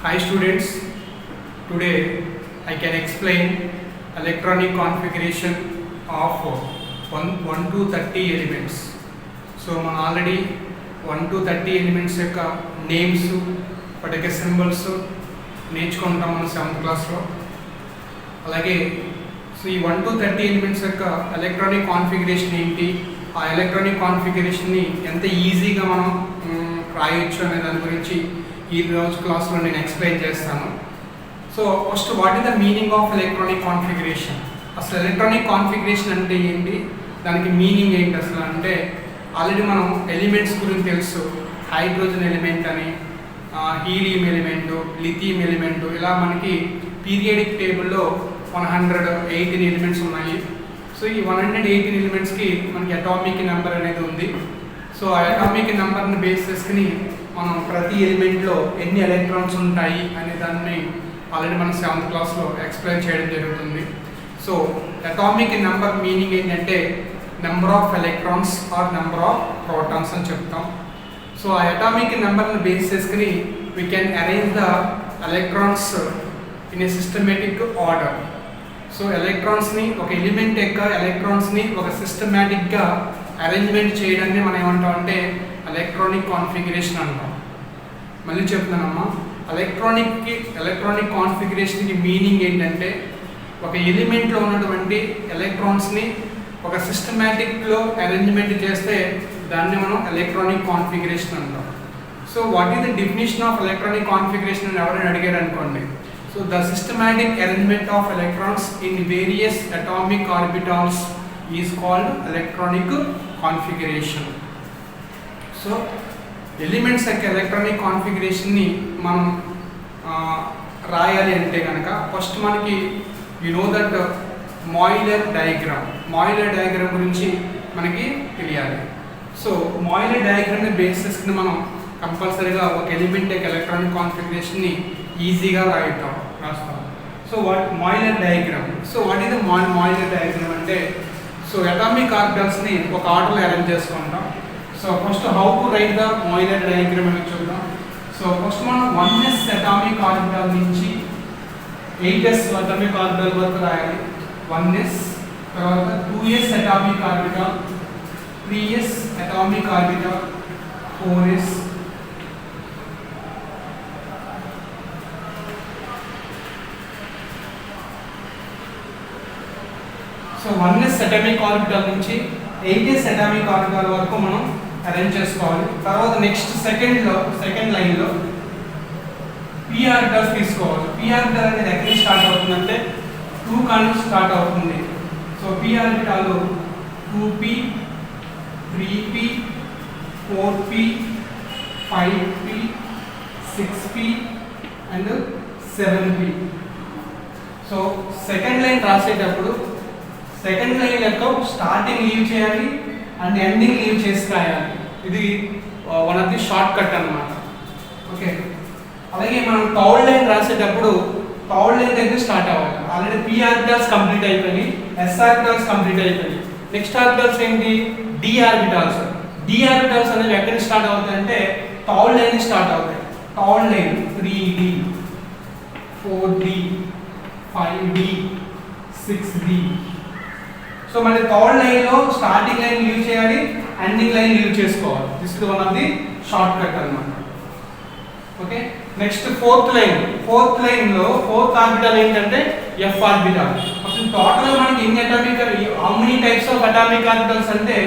Hi students, today I can explain electronic configuration of 1 to 30 elements. So మనం already 1 to 30 elements యొక్క names వాటి యొక్క symbols నేర్చుకుంటాం మనం 7th క్లాస్లో. అలాగే సో ఈ 1 to 30 ఎలిమెంట్స్ యొక్క ఎలక్ట్రానిక్ కాన్ఫిగరేషన్ ఏంటి, ఆ ఎలక్ట్రానిక్ కాన్ఫిగరేషన్ని ఎంత ఈజీగా మనం రాయొచ్చు అనే దాని గురించి ఈ రోజు క్లాస్లో నేను ఎక్స్ప్లెయిన్ చేస్తాను. So first what is the meaning of electronic configuration? అసలు ఎలక్ట్రానిక్ కాన్ఫిగరేషన్ అంటే ఏంటి, దానికి మీనింగ్ ఏంటి అసలు అంటే, ఆల్రెడీ మనం ఎలిమెంట్స్ గురించి తెలుసు. హైడ్రోజన్ ఎలిమెంట్ అని, హీలియం ఎలిమెంటు, లిథియం ఎలిమెంటు, ఇలా మనకి పీరియాడిక్ టేబుల్లో 118 ఎలిమెంట్స్ ఉన్నాయి. సో ఈ 118 ఎలిమెంట్స్కి మనకి అటామిక్ నెంబర్ అనేది ఉంది. సో ఆ అటామిక్ నెంబర్ని బేస్ చేసుకుని మనం ప్రతి ఎలిమెంట్లో ఎన్ని ఎలక్ట్రాన్స్ ఉంటాయి అనే దాన్ని ఆల్రెడీ మనం 7th క్లాస్లో ఎక్స్ప్లెయిన్ చేయడం జరుగుతుంది. సో అటామిక్ నెంబర్ మీనింగ్ ఏంటంటే number of electrons or number of protons అని చెప్తాం. సో ఆ అటామిక్ నెంబర్ని బేస్ చేసుకుని we can arrange the electrons in a systematic order. So ఎలక్ట్రాన్స్ని, ఒక ఎలిమెంట్ యొక్క ఎలక్ట్రాన్స్ని ఒక సిస్టమేటిక్గా అరేంజ్మెంట్ చేయడాన్ని మనం ఏమంటాం అంటే ఎలక్ట్రానిక్ కాన్ఫిగరేషన్ అంటాం. మళ్ళీ చెప్తున్నానమ్మా, ఎలక్ట్రానిక్ కాన్ఫిగరేషన్కి మీనింగ్ ఏంటంటే ఒక ఎలిమెంట్లో ఉన్నటువంటి ఎలక్ట్రాన్స్ని ఒక సిస్టమేటిక్లో అరేంజ్మెంట్ చేస్తే దాన్ని మనం ఎలక్ట్రానిక్ కాన్ఫిగరేషన్ అంటాం. So what is the definition of electronic configuration అని ఎవరైనా అడిగారు అనుకోండి, so the systematic arrangement of electrons in various atomic orbitals is called electronic configuration. So elements యొక్క ఎలక్ట్రానిక్ కాన్ఫిగరేషన్ని మనం రాయాలి అంటే కనుక ఫస్ట్ మనకి you know that Mollier diagram గురించి మనకి తెలియాలి. సో మాయిలర్ డయాగ్రామ్ని బేస్ చేసుకుని మనం కంపల్సరీగా ఒక ఎలిమెంట్ యొక్క ఎలక్ట్రానిక్ కాన్ఫిగరేషన్ని ఈజీగా రాస్తాం. So Mollier diagram. So what is the Mollier diagram అంటే, సో అటామిక్ ఆర్బిటాల్స్ని ఒక ఆర్డర్లో అరేంజ్ చేసుకుంటాం. So first how to right the Mollier diagram అని చూద్దాం. సో ఫస్ట్ మనం 1s అటామిక్ ఆర్బిటాల్ నుంచి 8s అటామిక్ ఆర్బిటాల్ వరకు రాయాలి. 1s, తర్వాత 2s atomic orbital, 3s atomic orbital, 4s, so 1s atomic orbital నుంచి 8s అటామిక్ ఆర్బిటాల్ వరకు మనం అరేంజ్ చేసుకోవాలి. తర్వాత నెక్స్ట్ సెకండ్ లైన్లో p ఆర్బిటాల్స్ తీసుకోవాలి. p ఆర్బిటాల్ అనేది ఎక్కడి నుంచి స్టార్ట్ అవుతుందంటే 2 కాని స్టార్ట్ అవుతుంది. So p orbital 2p, 3p, 4p, 5p, 6p and 7p. So second line రాసేటప్పుడు సెకండ్ లైన్ యొక్క స్టార్టింగ్ లీవ్ చేయాలి అండ్ ఎండింగ్ లీవ్ చేసి రాయాలి. ఇది one of the short cut అన్నమాట. ఓకే, అలాగే మనం థర్డ్ లైన్ రాసేటప్పుడు థర్డ్ లైన్ దగ్గర స్టార్ట్ అవ్వాలి. ఆల్రెడీ p ఆర్బిటాల్స్ కంప్లీట్ అయిపోయి, s ఆర్బిటాల్స్ కంప్లీట్ అయిపోయి. నెక్స్ట్ ఆర్బిటాల్స్ ఏంటి, d ఆర్బిటాల్స్. d ఆర్బిటాల్స్ అనేవి ఎక్కడ స్టార్ట్ అవుతాయి అంటే థర్డ్ లైన్ స్టార్ట్ అవుతాయి. Third line 3d, 4d, 5d, 6d. So మన థర్డ్ లైన్లో స్టార్టింగ్ లైన్ లీవ్ చేయాలి, ఎండింగ్ లైన్ లీవ్ చేసుకోవాలి. This is one of the short cut అన్నమాట. ఓకే, నెక్స్ట్ ఫోర్త్ లైన్లో ఫోర్త్ ఆర్బిటాల్ ఏంటంటే f ఆర్బిటాల్. అసలు total మనకి ఎన్ని atomic, how many types of atomic orbitals అంటే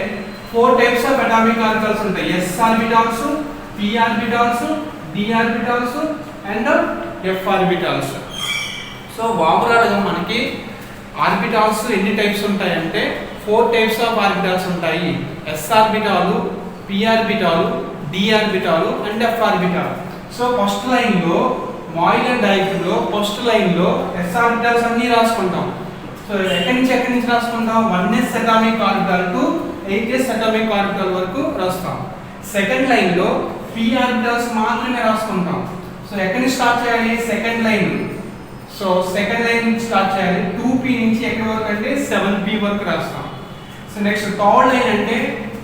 4 టైప్స్ ఆఫ్ అటామిక్ ఆర్బిటాల్స్ ఉంటాయి. s orbitals, p orbitals, d orbitals and f orbitals. So ఓవరాల్గా మనకి ఆర్బిటాల్స్ ఎన్ని టైప్స్ ఉంటాయంటే 4 టైప్స్ ఆఫ్ ఆర్బిటాల్స్ ఉంటాయి. s orbital, p orbital, d orbital and f orbital. So first లైన్లో Moeller డయాగ్రామ్లో first లైన్లో s orbitals అన్ని రాసుకుంటాం. సో ఎక్కడి నుంచి రాసుకుంటాం, 1s atomic orbital to 8s atomic orbital వరకు రాస్తాం. సెకండ్ లైన్లో p ఆర్బిటాల్స్ మాత్రమే రాసుకుంటాం. సో ఎక్కడి నుంచి స్టార్ట్ చేయాలి, second line. So second line నుంచి స్టార్ట్ చేయాలి. 2p నుంచి ఎక్కడి వరకు అంటే 7p వరకు రాస్తాం. సో నెక్స్ట్ థర్డ్ లైన్ అంటే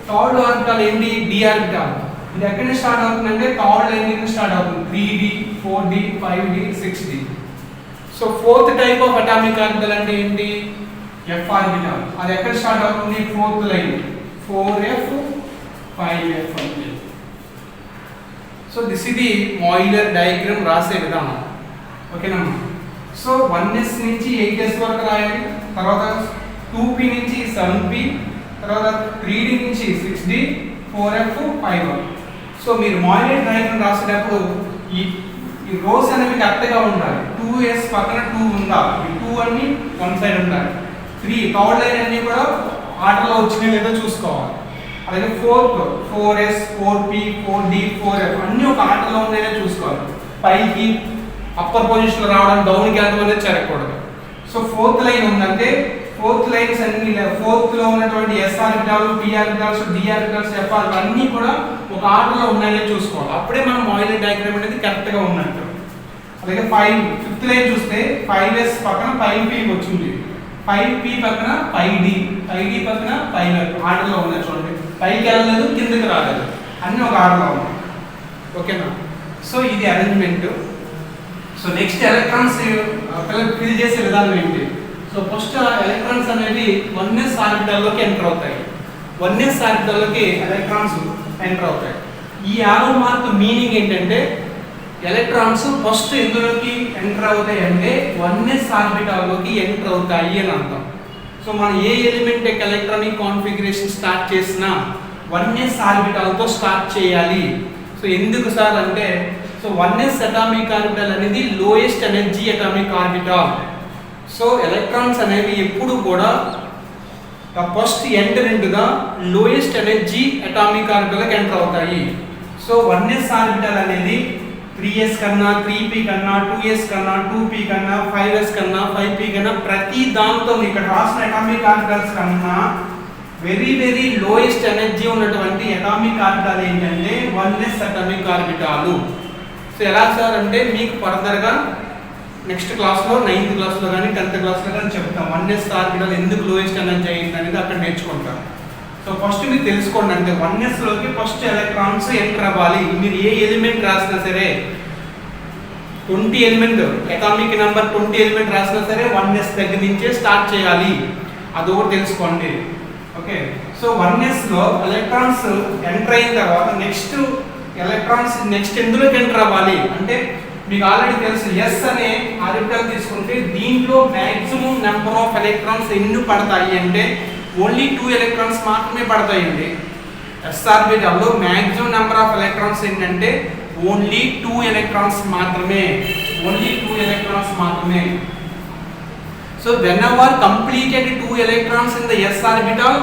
థర్డ్ ఆర్బిటాల్ ఏంటి, d ఆర్బిటాల్. ఇది ఎక్కడి నుంచి స్టార్ట్ అవుతుందంటే థర్డ్ లైన్ నుంచి స్టార్ట్ అవుతుంది. 3d, 4d 5d 6d. So fourth type of atomic orbital అంటే ఏంటి? f orbital. అది ఎక్కడ స్టార్ట్ అవుతుంది? ఫోర్త్ లైన్ 4f 5f అంటే. సో దిస్ ఇది మాయిలర్ డయాగ్రామ్ రాసే విధానం. ఓకేనా? సో 1s నుంచి 8s వరకు రాయాలి, తర్వాత 2p నుంచి 7p, తర్వాత 3d నుంచి 6d, 4f 5f. సో మీరు మాయిలర్ డయాగ్రామ్ రాసేటప్పుడు ఈ రోస్ అనేవి కరెక్ట్గా ఉండాలి. 2s పక్కన 2 ఉండాలి, ఈ 2 అన్ని వన్ సైడ్ ఉండాలి. 3 థర్డ్ లైన్ అన్ని కూడా ఆర్డర్లో వచ్చినాయో లేదో చూసుకోవాలి. అలాగే 4s 4p 4d 4f అన్ని ఒక ఆర్డర్లో ఉన్నాయో చూసుకోవాలి. పైకి అప్పర్ పొజిషన్ లో రావడం, డౌన్ కి వెళ్ళడం అనేది జరగకూడదు. సో ఫోర్త్ లైన్ ఉందంటే ఫోర్త్ లైన్స్ అన్ని ఫోర్త్ లో ఉన్నటువంటి s orbital, p orbitals, d orbitals, f orbital అన్ని కూడా ఒక ఆర్డర్ లో ఉన్నాయో చూసుకోవాలి. అప్పుడే మనం మాయిలర్ డయాగ్రామ్ అనేది కరెక్ట్ గా ఉన్నట్టు. అలాగే ఫిఫ్త్ లైన్ చూస్తే 5s పక్కన 5p వచ్చింది, 5p పక్కన 5d, 5d పక్కన 5f ఆర్డర్ లో ఉన్నాయి. చూడండి, పైకి వెళ్ళలేదు, కిందకి రాలేదు, అన్ని ఒక ఆర్డర్ లో ఉన్నాయి. ఓకేనా? సో ఇది arrangement. So next electrons fill చేసే విధానం ఏంటి? సో ఫస్ట్ ఎలక్ట్రాన్స్ అనేవి 1s ఆర్బిటల్లోకి ఎంటర్ అవుతాయి. 1s ఆర్బిటల్లోకి ఎలక్ట్రాన్స్ ఎంటర్ అవుతాయి. ఈ యారో మార్క్ మీనింగ్ ఏంటంటే ఎలక్ట్రాన్స్ ఫస్ట్ ఎందులోకి ఎంటర్ అవుతాయి అంటే 1s ఆర్బిటల్లోకి ఎంటర్ అవుతాయి అని అర్థం. సో మనం ఏ ఎలిమెంట్ యొక్క ఎలక్ట్రానిక్ కాన్ఫిగరేషన్ స్టార్ట్ చేసినా 1s ఆర్బిటల్తో స్టార్ట్ చేయాలి. సో ఎందుకు సార్ అంటే, సో 1s అటామిక్ ఆర్బిటల్ అనేది lowest energy atomic orbital. So electrons అనేవి ఎప్పుడు కూడా first enter into the lowest energy atomic ఆర్బిటల్కి ఎంటర్ అవుతాయి. సో 1s ఆర్బిటల్ అనేది 3s కన్నా, 3p కన్నా, 2s కన్నా, 2p కన్నా, 5s కన్నా, 5p కన్నా ప్రతి దాంతో ఇక్కడ రాసిన అటామిక్ ఆర్బిటల్స్ కన్నా వెరీ వెరీ లోయెస్ట్ ఎనర్జీ ఉన్నటువంటి అటామిక్ ఆర్బిటల్ ఏంటంటే 1s అటామిక్ ఆర్బిటాలు. సో ఎలా సార్ అంటే మీకు ఫర్దర్గా నెక్స్ట్ క్లాస్లో 9th క్లాస్లో కానీ 10th క్లాస్లో కానీ చెప్తాం 1s ఆర్బిటల్ ఎందుకు లోయెస్ట్ ఎనర్జీ అయింది అనేది అక్కడ నేర్చుకుంటాం. సో ఫస్ట్ మీరు తెలుసుకోండి అంటే 1s లోకి ఫస్ట్ ఎలక్ట్రాన్స్ ఎంటర్ అవ్వాలి. మీరు ఏ ఎలిమెంట్ రాసినా సరే 20 ఎలిమెంట్ అటామిక్ నెంబర్ 20 ఎలిమెంట్ రాసినా సరే 1s దగ్గర నుంచే స్టార్ట్ చేయాలి. అదొకటి తెలుసుకోండి. ఓకే, సో 1s లో ఎలక్ట్రాన్స్ ఎంటర్ అయిన తర్వాత నెక్స్ట్ ఎలక్ట్రాన్స్ నెక్స్ట్ ఎందులోకి ఎంటర్ అవ్వాలి అంటే మీకు ఆల్రెడీ తెలుసు s అనే ఆర్బిటల్ తీసుకుంటే దీంట్లో మాక్సిమం నెంబర్ ఆఫ్ ఎలక్ట్రాన్స్ ఎన్ని పడతాయి అంటే ఓన్లీ 2 ఎలక్ట్రాన్స్ మాత్రమే పడతాయండి. s ఆర్బిటల్లో మాక్సిమం నెంబర్ ఆఫ్ ఎలక్ట్రాన్స్ ఏంటంటే ఓన్లీ 2 ఎలక్ట్రాన్స్ మాత్రమే, ఓన్లీ 2 ఎలక్ట్రాన్స్ మాత్రమే. So whenever completed 2 electrons in the s orbital,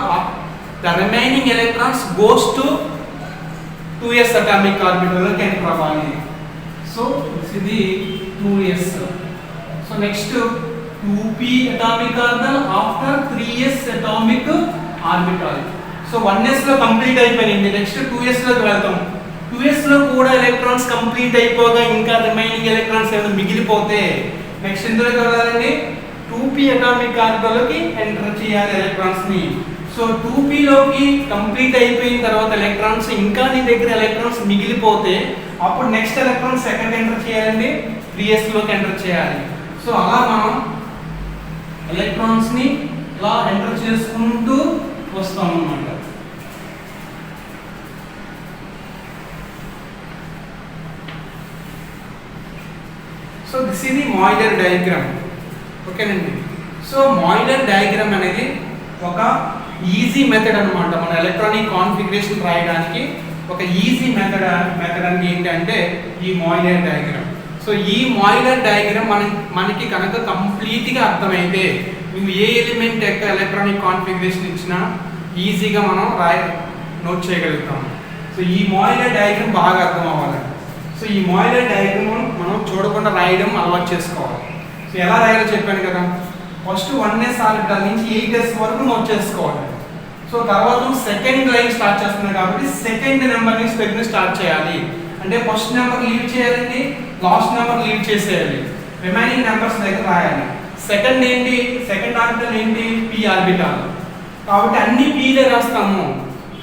the remaining electrons goes to 2s atomic orbital loki enter avali. So this is the 2s. So next 2p atomic orbital after 3s atomic orbital. So 1s లో complete అయిపోయింది. Next 2s లోకి వెళ్తాం. 2s లో కూడా electrons complete అయిపోగా ఇంకా remaining electrons ఏమైనా మిగిలిపోతే next ఎందులోకి వెళ్ళాలండి 2p అటామిక్ ఆర్బిటల్లోకి ఎంటర్ చేయాలి ఎలక్ట్రాన్స్ ని. సో 2p లోకి కంప్లీట్ అయిపోయిన తర్వాత ఎలక్ట్రాన్స్ ఇంకా నీ దగ్గర ఎలక్ట్రాన్స్ మిగిలిపోతే అప్పుడు నెక్స్ట్ ఎలక్ట్రాన్స్ ఎక్కడ ఎంటర్ చేయాలండి 3s లోకి ఎంటర్ చేయాలి. సో అలా మనం ఎలక్ట్రాన్స్ ని ఇలా ఎంటర్ చేసుకుంటూ వస్తాం అన్నమాట. So this is the Mollier diagram. ఓకేనండి. సో మాయిలర్ డయాగ్రామ్ అనేది ఒక ఈజీ మెథడ్ అన్నమాట. మన ఎలక్ట్రానిక్ కాన్ఫిగరేషన్ రాయడానికి ఒక ఈజీ మెథడ్ అంటే ఏంటంటే ఈ మాయిలర్ డయాగ్రామ్. సో ఈ మాయిలర్ డయాగ్రామ్ మనకి కనుక కంప్లీట్గా అర్థమైతే నువ్వు ఏ ఎలిమెంట్ యొక్క ఎలక్ట్రానిక్ కాన్ఫిగరేషన్ ఇచ్చినా ఈజీగా మనం నోట్ చేయగలుగుతాం. సో ఈ మాయిలర్ డయాగ్రామ్ బాగా అర్థం అవ్వాలి. సో ఈ మాయిలర్ డయాగ్రామ్ మనం చూడకుండా రాయడం అలవాటు చేసుకోవాలి. సో ఎలా రాయాలో చెప్పాను కదా, ఫస్ట్ 1s ఆర్బిటల్ నుంచి 8s వరకు నోట్ చేసుకోవాలి. సో తర్వాత సెకండ్ లైన్ స్టార్ట్ చేస్తున్నాం కాబట్టి సెకండ్ నెంబర్ నుంచి దగ్గర స్టార్ట్ చేయాలి. అంటే ఫస్ట్ నెంబర్ లీవ్ చేయాలండి, లాస్ట్ నెంబర్ లీవ్ చేసేయాలి, రిమైనింగ్ నెంబర్స్ దగ్గర రాయాలి. సెకండ్ ఏంటి, సెకండ్ ఆర్బిటల్ ఏంటి p ఆర్బిటల్ కాబట్టి అన్ని pలే రాస్తాము.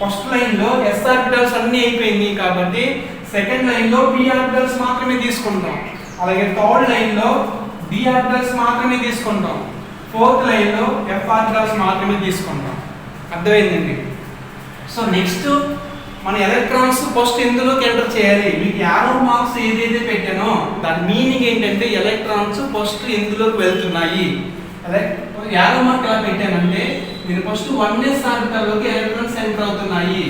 ఫస్ట్ లైన్ లో s ఆర్బిటల్స్ అన్ని అయిపోయింది కాబట్టి సెకండ్ లైన్లో p ఆర్బిటల్స్ మాత్రమే తీసుకుంటాం. అలాగే థర్డ్ లైన్లో d ఆర్బిటల్స్ మాత్రమే తీసుకుంటాం. ఫోర్త్ లైన్లో f ఆర్బిటల్స్ మాత్రమే తీసుకుంటాం. అర్థమైందండి? సో నెక్స్ట్ మన ఎలక్ట్రాన్స్ ఫస్ట్ ఎందులోకి ఎంటర్ చేయాలి? మీకు యారో మార్క్స్ ఏదైతే పెట్టానో దాని మీనింగ్ ఏంటంటే ఎలక్ట్రాన్స్ ఫస్ట్ ఎందులోకి వెళ్తున్నాయి. యారో మార్క్ ఎలా పెట్టానంటే నేను ఫస్ట్ 1s ఆర్బిటల్లోకి ఎలక్ట్రాన్స్ ఎంటర్ అవుతున్నాయి.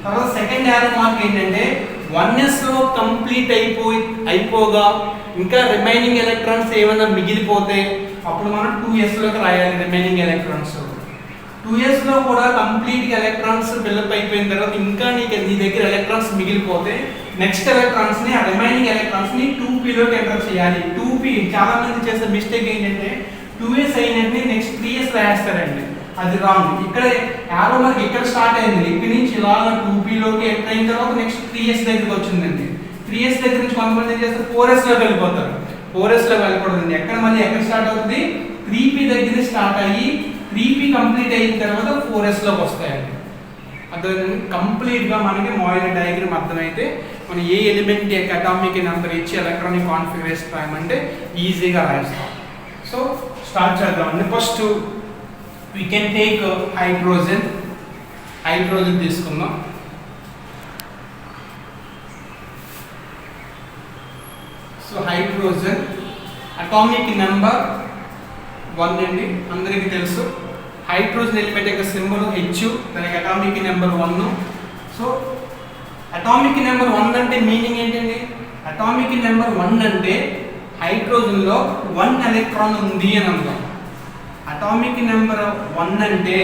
తర్వాత సెకండ్ యారో మార్క్ ఏంటంటే 1s లో కంప్లీట్ అయిపోగా ఇంకా రిమైనింగ్ ఎలక్ట్రాన్స్ ఏమైనా మిగిలిపోతే అప్పుడు మనం 2s లోకి రాయాలి. రిమైనింగ్ ఎలక్ట్రాన్స్ 2s లో కూడా కంప్లీట్ గా ఎలక్ట్రాన్స్ బిల్డప్ అయిపోయిన తర్వాత ఇంకా నీ దగ్గర ఎలక్ట్రాన్స్ మిగిలిపోతే నెక్స్ట్ ఎలక్ట్రాన్స్ ని ఆ రిమైనింగ్ ఎలక్ట్రాన్స్ ని 2p లోకి ఎంటర్ చేయాలి. 2p చాలా మంది చేసే మిస్టేక్ ఏంటంటే 2s అయినట్టు నెక్స్ట్ 3s రాయేస్తారండి. అది రాంగ్. ఇక్కడ యారో మార్క్ ఇక్కడ స్టార్ట్ అయింది, ఇక్కడ నుంచి ఇలా 2p లోకి ఎంటర్ అయిన తర్వాత నెక్స్ట్ 3s దగ్గరికి వచ్చిందండి. 3s దగ్గర నుంచి కొంతమంది ఏం చేస్తారు 4s లోకి వెళ్ళిపోతారు. 4s లో వెళ్ళకూడదండి. ఎక్కడ మళ్ళీ ఎక్కడ స్టార్ట్ అవుతుంది? 3p దగ్గర స్టార్ట్ అయ్యి 3p కంప్లీట్ అయిన తర్వాత 4s లోకి వస్తాయండి. అర్థమైంది? కంప్లీట్ గా మనకి మోయిల్ డయాగ్రామ్ అర్థమైతే మనం ఏ ఎలిమెంట్ అటామిక్ నెంబర్ ఇచ్చి ఎలక్ట్రానిక్ కాన్ఫిగరేషన్ రాయమంటే ఈజీగా రాయిస్తాం. సో స్టార్ట్ చేద్దామండి. First we can take hydrogen తీసుకుందాం. సో హైడ్రోజన్ అటామిక్ నెంబర్ 1 అండి, అందరికీ తెలుసు. హైడ్రోజన్ ఎలిమెంట్ యొక్క సింబల్ H, దానికి atomic number 1. So atomic number 1 అంటే మీనింగ్ ఏంటండి? అటామిక్ నెంబర్ 1 అంటే హైడ్రోజన్ లో 1 ఎలక్ట్రాన్ ఉంది అని అర్థం. అటామిక్ నెంబర్ 1 అంటే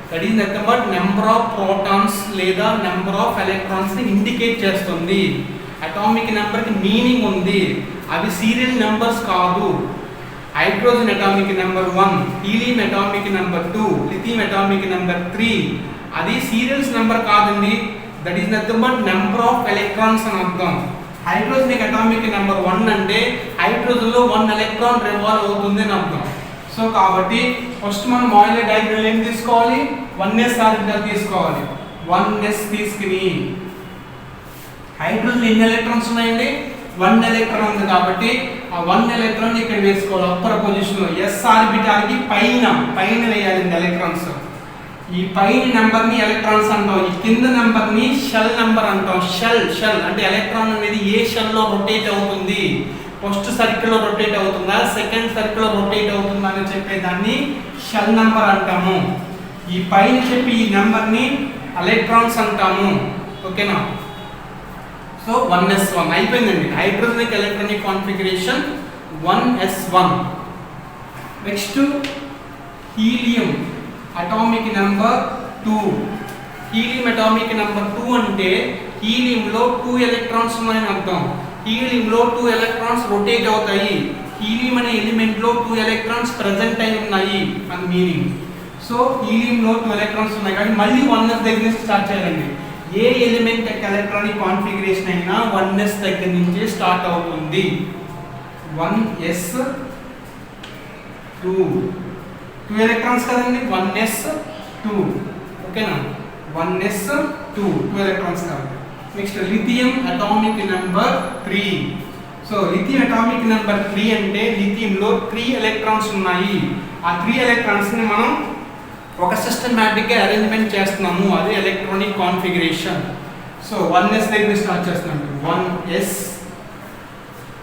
that is nothing but number of protons లేదా నెంబర్ ఆఫ్ ఎలక్ట్రాన్స్ ని ఇండికేట్ చేస్తుంది. అటామిక్ నెంబర్ కి మీనింగ్ ఉంది. అవి సీరియల్ నెంబర్స్ కాదు. Hydrogen atomic number 1, helium atomic number 2, lithium atomic number 3 అది సీరియల్స్ నెంబర్ కాదండి. That is nothing but number of electrons అని అర్థం. హైడ్రోజన్ అటామిక్ నెంబర్ 1 అంటే హైడ్రోజన్ లో 1 ఎలక్ట్రాన్ రివాల్వ్ అవుతుంది అని అర్థం. సో కాబట్టి ఫస్ట్ మనం మోయిల్ డయాగ్రామ్ ఏం తీసుకోవాలి? 1s ఆర్బిటల్ తీసుకోవాలి. 1s తీసుకుని హైడ్రోజన్ ఎన్ని ఎలక్ట్రాన్స్ ఉన్నాయండి? 1 ఎలక్ట్రాన్ ఉంది కాబట్టి ఆ 1 ఎలక్ట్రాన్ ఇక్కడ వేసుకోవాలి అప్పర్ పొజిషన్ లో. s ఆర్బిటల్ కి పైన వేయాలి ఎలక్ట్రాన్స్. ఈ పైన నెంబర్ ని ఎలక్ట్రాన్స్ అంటాం, ఈ కింద నెంబర్ ని షెల్ నెంబర్ అంటాం. షెల్ అంటే ఎలక్ట్రాన్ అనేది ఏ షెల్ లో రొటేట్ అవుతుంది, ఫస్ట్ సర్కిల్ లో రొటేట్ అవుతుందా, సెకండ్ సర్కిల్ లో రొటేట్ అవుతుందా అని చెప్పేదాన్ని షెల్ నెంబర్ అంటాము. ఈ పైన చెప్పి ఈ నెంబర్ ని ఎలక్ట్రాన్స్ అంటాము. ఓకేనా? సో 1s1 అయిపోయిందండి. Hydrogen electronic configuration 1s1. Next helium atomic number 2. Helium atomic number 2 అంటే హీలియం లో 2 ఎలక్ట్రాన్స్ ఉన్నాయని అర్థం. హీలియం లో 2 ఎలక్ట్రాన్స్ రొటేట్ అవుతాయి. హీలియం అనే ఎలిమెంట్ లో 2 ఎలక్ట్రాన్స్ ప్రెజెంట్ అయి ఉన్నాయి అని మీనింగ్. సో హీలియం లో 2 ఎలక్ట్రాన్స్ ఉన్నాయి కానీ మళ్ళీ 1s దగ్గర నుంచి స్టార్ట్ చేయాలండి. ఏ ఎలిమెంట్ యొక్క ఎలక్ట్రానిక్ కాన్ఫిగరేషన్ అయినా 1s దగ్గర నుంచి స్టార్ట్ అవుతుంది. 1s2 2 ఎలక్ట్రాన్స్ కదండి. 1s2 ఓకేనా? 1s2 2 ఎలక్ట్రాన్స్ కాబట్టి. Next lithium atomic number 3. So lithium atomic number 3 అంటే లిథియం లో 3 ఎలక్ట్రాన్స్ ఉన్నాయి. ఆ 3 ఎలక్ట్రాన్స్ ని మనం ఒక సిస్టమాటిక్ గా అరేంజ్మెంట్ చేస్తున్నాము, అది ఎలక్ట్రానిక్ కాన్ఫిగరేషన్. సో 1s దగ్గర స్టార్ట్ చేస్తున్నాం.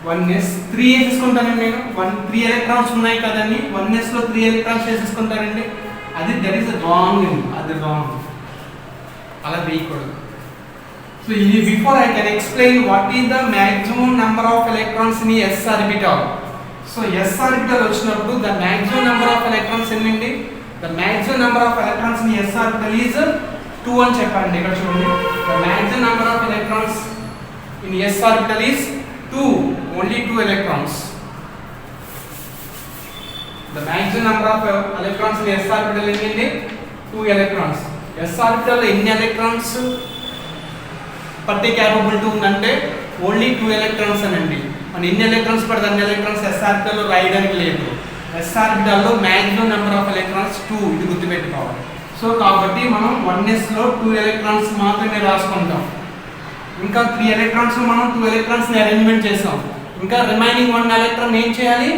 1s 3 వేసుకుంటానండి నేను. 3 ఎలక్ట్రాన్స్ ఉన్నాయి కదండి, 1s లో 3 ఎలక్ట్రాన్స్ వేసుకుంటారండి. That is wrong. అది రాంగ్, అలా వేయకూడదు. So before I can explain what is the maximum number of electrons in s orbital. So s orbital వచ్చినప్పుడు the maximum number of electrons ఎన్నండి? The maximum number of electrons in s orbital is 2 అని చెప్పండి. ఇక్కడ చూడండి, the maximum number of electrons in s orbital is 2, only 2 electrons. The maximum number of electrons in s orbital ఎన్నండి? 2 electrons. s orbital లో ఎన్ని electrons పట్టే capability ఉందంటే only 2 electrons అనండి. మన ఎన్ని ఎలక్ట్రాన్స్ పడితే అన్ని ఎలక్ట్రాన్స్ s ఆర్బిటల్ లో రాయడానికి లేదు. s ఆర్బిటల్ లో మాక్సిమం నెంబర్ ఆఫ్ ఎలక్ట్రాన్స్ 2, ఇది గుర్తుపెట్టుకోవాలి. సో కాబట్టి మనం 1s లో 2 ఎలక్ట్రాన్స్ మాత్రమే రాసుకుంటాం. ఇంకా 3 ఎలక్ట్రాన్స్ మనం 2 ఎలక్ట్రాన్స్ ని అరేంజ్మెంట్ చేసాం. ఇంకా రిమైనింగ్ 1 ఎలక్ట్రాన్ ఏం చేయాలి?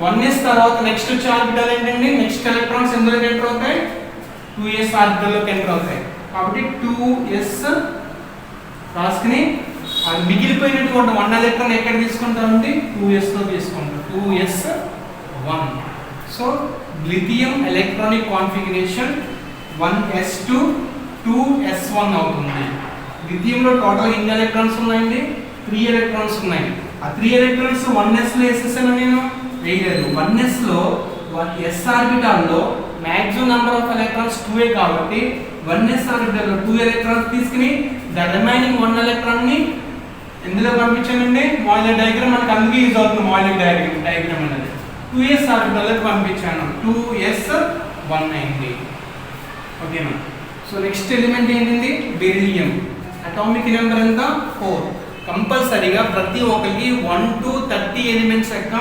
1s తర్వాత నెక్స్ట్ వచ్చే ఆర్బిటల్ ఏంటండి? నెక్స్ట్ ఎలక్ట్రాన్స్ ఎందులోకి ఎంటర్ అవుతాయి? 2s ఆర్బిటల్ లోకి ఎంటర్ అవుతాయి. కాబట్టి 2s రాసుకుని అది మిగిలిపోయినటువంటి 1 ఎలక్ట్రాన్ ఎక్కడ తీసుకుంటామంటే 2s లో తీసుకుంటాం. 2s1. So lithium electronic configuration 1s2 2s1 అవుతుంది. లిథియంలో టోటల్ ఎన్ని ఎలక్ట్రాన్స్ ఉన్నాయండి? 3 ఎలక్ట్రాన్స్ ఉన్నాయి. ఆ 3 ఎలక్ట్రాన్స్ 1s లో వేసేసాను నేను వేయలేదు. 1s లో s ఆర్బిటాల్లో maximum number of electrons 2a కాబట్టి 1s ఆర్బిటాల్లో 2 ఎలక్ట్రాన్స్ తీసుకుని ద రిమైనింగ్ 1 ఎలక్ట్రాన్ ని ఎందులో పంపించానండి? మాయిలర్ డయాగ్రామ్ మనకు అందుకే యూజ్ అవుతుంది. మాయిలర్ డయాగ్రామ్ అనేది 2s ఆర్బిటాల్లోకి పంపించాను. 2s1 అయింది. ఓకేనా? సో నెక్స్ట్ ఎలిమెంట్ ఏంటండి? బెరిలియం. అటామిక్ నెంబర్ ఎంత? 4. కంపల్సరీగా ప్రతి ఒక్కరికి 1 to 30 ఎలిమెంట్స్ యొక్క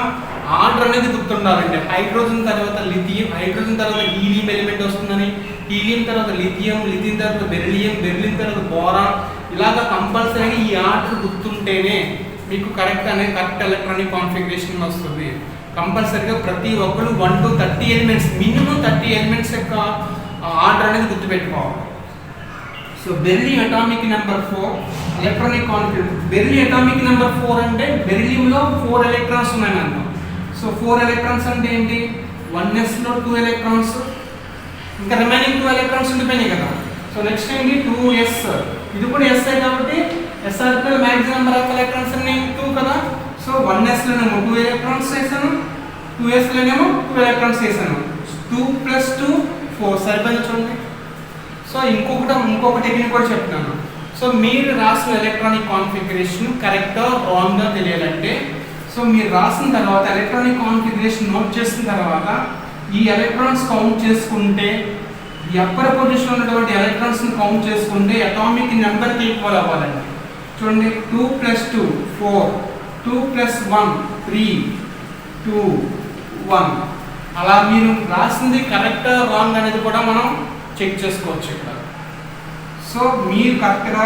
ఆర్డర్ అనేది గుర్తుండాలండి. హైడ్రోజన్ తర్వాత లిథియం, హైడ్రోజన్ తర్వాత హీలియం ఎలిమెంట్ వస్తుందని, హీలియం తర్వాత లిథియం, లిథియం తర్వాత బెరిలియం, బెరిలియం తర్వాత బోరాన్, ఇలాగా కంపల్సరీగా ఈ ఆర్డర్ గుర్తుంటేనే మీకు కరెక్ట్ ఎలక్ట్రానిక్ కాన్ఫిగరేషన్ వస్తుంది. కంపల్సరీగా ప్రతి ఒక్కరు 1 to 30 ఎలిమెంట్స్, మినిమం 30 ఎలిమెంట్స్ యొక్క ఆర్డర్ అనేది గుర్తుపెట్టుకోవాలి. So beryllium atomic number 4 electronic configuration. Beryllium atomic number 4 అంటే బెరిలియంలో 4 ఎలక్ట్రాన్స్ ఉన్నాయని అర్థం. సో 4 ఎలక్ట్రాన్స్ అంటే ఏంటి? 1s లో 2 ఎలక్ట్రాన్స్, ఇంకా రిమైనింగ్ 2 ఎలక్ట్రాన్స్ ఉండిపోయినాయి కదా. సో నెక్స్ట్ ఏంటి? 2s. ఇది కూడా s కాబట్టి s orbital maximum number of electrons అన్ని 2 కదా. సో 1s లోనేమో 2 ఎలక్ట్రాన్స్ వేసాను, 2s లోనేమో 2 ఎలక్ట్రాన్స్ వేసాను. 2 + 2 4 సరిపోయింది చూడండి. సో ఇంకొక టెక్నిక్ కూడా చెప్తాను. సో మీరు రాసిన ఎలక్ట్రానిక్ కాన్ఫిగరేషన్ కరెక్టా రాంగ్గా తెలియాలంటే, సో మీరు రాసిన తర్వాత ఎలక్ట్రానిక్ కాన్ఫిగరేషన్ నోట్ చేసిన తర్వాత ఈ ఎలక్ట్రాన్స్ కౌంట్ చేసుకుంటే, ఈ అప్పర్ పొజిషన్ ఉన్నటువంటి ఎలక్ట్రాన్స్ ని కౌంట్ చేసుకుంటే అటామిక్ నెంబర్ కి ఈక్వల్ అవ్వాలండి. చూడండి 2 + 2 4, 2 + 1 3, 2 1. అలా మీరు రాసింది కరెక్టా రాంగ్ అనేది కూడా మనం చెక్ చేసుకోవచ్చు ఇక్కడ. సో మీరు కరెక్ట్గా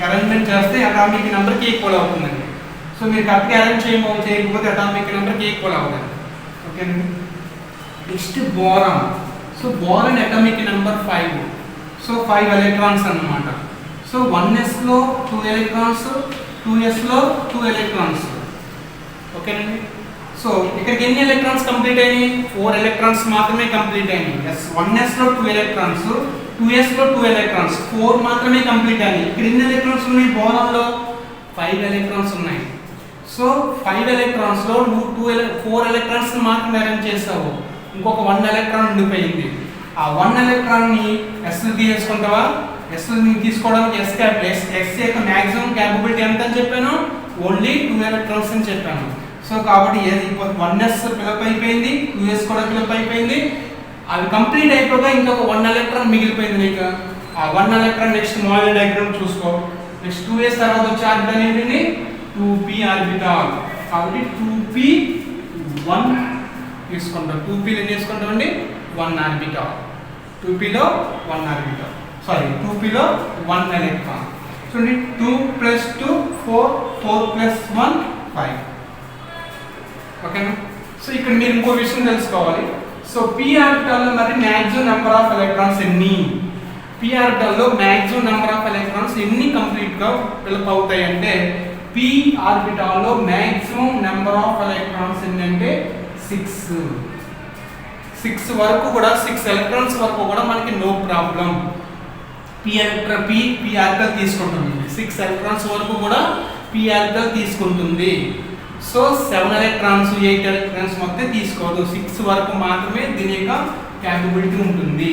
అరేంజ్మెంట్ చేస్తే అటామిక్ నెంబర్కి ఈక్వల్ అవుతుందండి. సో మీరు కరెక్ట్గా అరేంజ్ చేయకపోతే అటామిక్ నెంబర్కి ఈక్వల్ అవుతుంది. ఓకేనండి. Next boron. So boron atomic number 5. So 5 electrons అన్నమాట. సో 1s లో 2 ఎలక్ట్రాన్స్, 2s లో 2 ఎలక్ట్రాన్స్. ఓకేనండి. సో ఇక్కడికి ఎన్ని ఎలక్ట్రాన్స్ కంప్లీట్ అయినాయి? 4 ఎలక్ట్రాన్స్ మాత్రమే కంప్లీట్ అయినాయి. 1s లో 2 ఎలక్ట్రాన్స్, 2s లో 2 ఎలక్ట్రాన్స్, 4 మాత్రమే కంప్లీట్ అయినాయి. ఇక్కడ ఎన్ని ఎలక్ట్రాన్స్ ఉన్నాయి? బోరాన్లో 5 ఎలక్ట్రాన్స్ ఉన్నాయి. సో 5 ఎలక్ట్రాన్స్ లో నువ్వు 4 ఎలక్ట్రాన్స్ మాత్రమే అరేంజ్ చేసావు. ఇంకొక 1 ఎలక్ట్రాన్ ఉండిపోయింది. ఆ 1 ఎలక్ట్రాన్ ని s ని తీసుకుంటావా? s ని తీసుకోవడానికి s యొక్క మాక్సిమం క్యాపబిలిటీ ఎంత అని చెప్పాను? ఓన్లీ 2 ఎలక్ట్రాన్స్ అని చెప్పాను. సో కాబట్టి 1s ఫిలప్ అయిపోయింది, 2s కూడా ఫిలప్ అయిపోయింది. అవి కంప్లీట్ అయిపోగా ఇంకొక 1 ఎలక్ట్రాన్ మిగిలిపోయింది నీకు. ఆ 1 ఎలక్ట్రాన్ నెక్స్ట్ మాయిలర్ డయాగ్రామ్ చూసుకో. నెక్స్ట్ 2s తర్వాత వచ్చే ఆర్బిటల్ ఏంటండి? 2p orbital. కాబట్టి 2p1 తీసుకుంటాం. 2p లో తీసుకుంటామండి 1 ఆర్బిటల్. 2p లో 1 ఆర్బిటల్. సారీ 2p లో 1 ఎలక్ట్రాన్. చూడండి 2 + 2 4, 4 + 1 5. ఓకేనా? సో ఇక్కడ మీరు ఇంకో విషయం తెలుసుకోవాలి. సో p ఆర్బిటల్లో మరి మాక్సిమం నెంబర్ ఆఫ్ ఎలక్ట్రాన్స్ ఎన్ని? p ఆర్బిటల్లో మాక్సిమం నెంబర్ ఆఫ్ ఎలక్ట్రాన్స్ ఎన్ని కంప్లీట్ గా ఫిలప్ అవుతాయి అంటే, p ఆర్బిటల్లో మాక్సిమం నెంబర్ ఆఫ్ ఎలక్ట్రాన్స్ ఎన్ని అంటే 6. 6 వరకు కూడా 6 ఎలక్ట్రాన్స్ వరకు కూడా మనకి నో ప్రాబ్లం. p ఆర్బిటల్ తీసుకుంటుంది. 6 ఎలక్ట్రాన్స్ వరకు కూడా p ఆర్బిటల్ తీసుకుంటుంది. సో 7 ఎలక్ట్రాన్స్ 8 ఎలక్ట్రాన్స్ మొత్తం తీసుకోదు. 6 వరకు మాత్రమే దీని యొక్క క్యాపబిలిటీ ఉంటుంది.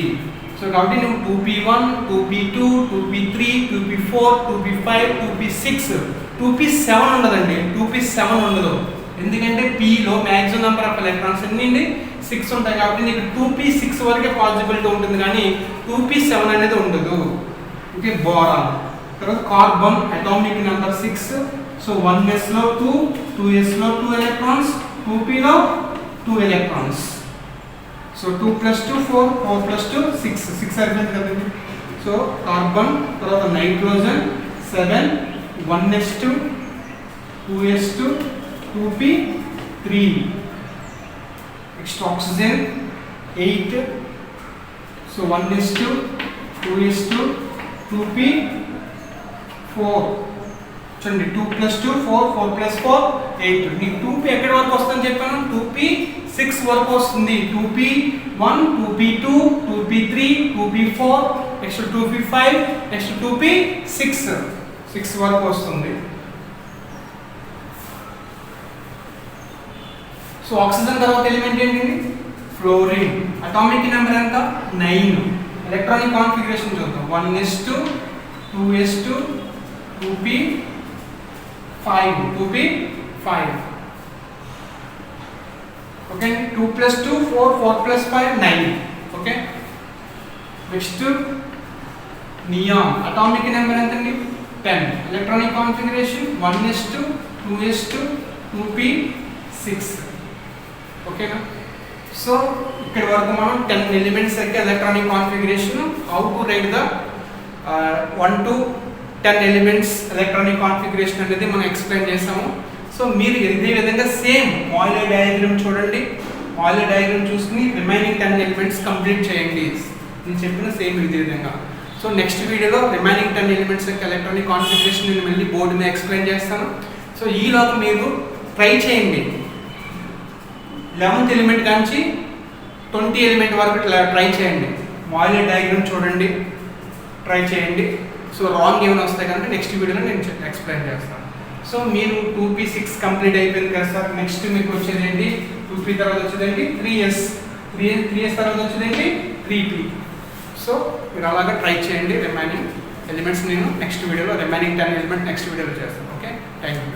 సో కాబట్టి నువ్వు 2p1, 2p2, 2p3, 2p4, 2p5, 2p6, 2p7 ఉండదండి. 2p7 ఉండదు. ఎందుకంటే p లో మాక్సిమం నెంబర్ ఆఫ్ ఎలక్ట్రాన్స్ ఎన్ని 6 ఉంటాయి కాబట్టి నీకు 2p6 వరకే పాసిబిలిటీ ఉంటుంది, కానీ 2p7 అనేది ఉండదు. ఓకే. బోరాన్ తర్వాత carbon atomic number 6. So 1s లో 2, 2s లో 2 ఎలక్ట్రాన్స్, 2p లో 2 ఎలక్ట్రాన్స్. సో 2 + 2 4, 4 + 2 6 అయిపోయింది కదండి. సో కార్బన్ తర్వాత nitrogen 7, 1s2 2s2 2p3. Next oxygen 8. So 1s2 2s2 2p4. చూడండి 2 + 2 4 4 + 4 8. నీకు 2p ఎక్కడి వరకు వస్తుందని చెప్పాను, 2p6 వరకు వస్తుంది. 2p1 2p2 2p3 2p4 next 2p5 next 2p6 6 వరకు వస్తుంది. సో ఆక్సిజన్ తర్వాత ఎలిమెంట్ ఏంటి, ఫ్లోరిన్. అటామిక్ నెంబర్ ఎంత, 9. ఎలక్ట్రానిక్ కాన్ఫిగరేషన్ చూద్దాం. 1s2 2s2 2p5 okay. 2 + 2 4 4 + 5 9. Okay. Next neon. Atomic number ఎంతండి, 10. Electronic configuration 1s2 2s2 2p6. ఓకేనా. సో ఇక్కడ వరకు మనం 10 ఎలిమెంట్స్ యొక్క electronic configuration, how to right the 1 to 10 elements electronic configuration అనేది మనం ఎక్స్ప్లెయిన్ చేసాము. సో మీరు ఇదే విధంగా సేమ్ ఆయిలర్ డయాగ్రామ్ చూడండి, ఆయిలర్ డయాగ్రామ్ చూసుకుని రిమైనింగ్ 10 ఎలిమెంట్స్ కంప్లీట్ చేయండి. నేను చెప్పిన సేమ్ ఇదే విధంగా. సో నెక్స్ట్ వీడియోలో రిమైనింగ్ 10 ఎలిమెంట్స్ యొక్క ఎలక్ట్రానిక్ కాన్ఫిగరేషన్ నేను మళ్ళీ బోర్డు మీద ఎక్స్ప్లెయిన్ చేస్తాను. సో ఈలోపు మీరు ట్రై చేయండి, 11th ఎలిమెంట్ నుంచి 20 ఎలిమెంట్ వరకు ట్రై చేయండి. ఆయిలర్ డయాగ్రామ్ చూడండి, ట్రై చేయండి. సో రాంగ్ ఏమైనా వస్తే కనుక నెక్స్ట్ వీడియోలో నేను ఎక్స్ప్లెయిన్ చేస్తాను. సో మీరు 2p6 కంప్లీట్ అయిపోయింది కదా సార్. నెక్స్ట్ మీకు వచ్చేది ఏంటి, 2p తర్వాత వచ్చేదేంటి 3s, 3s తర్వాత వచ్చేదేంటి 3p. సో మీరు అలాగా ట్రై చేయండి. రిమైనింగ్ ఎలిమెంట్స్ నేను నెక్స్ట్ వీడియోలో రిమైనింగ్ 10 ఎలిమెంట్ నెక్స్ట్ వీడియోలో చేస్తాను. Okay, thank you.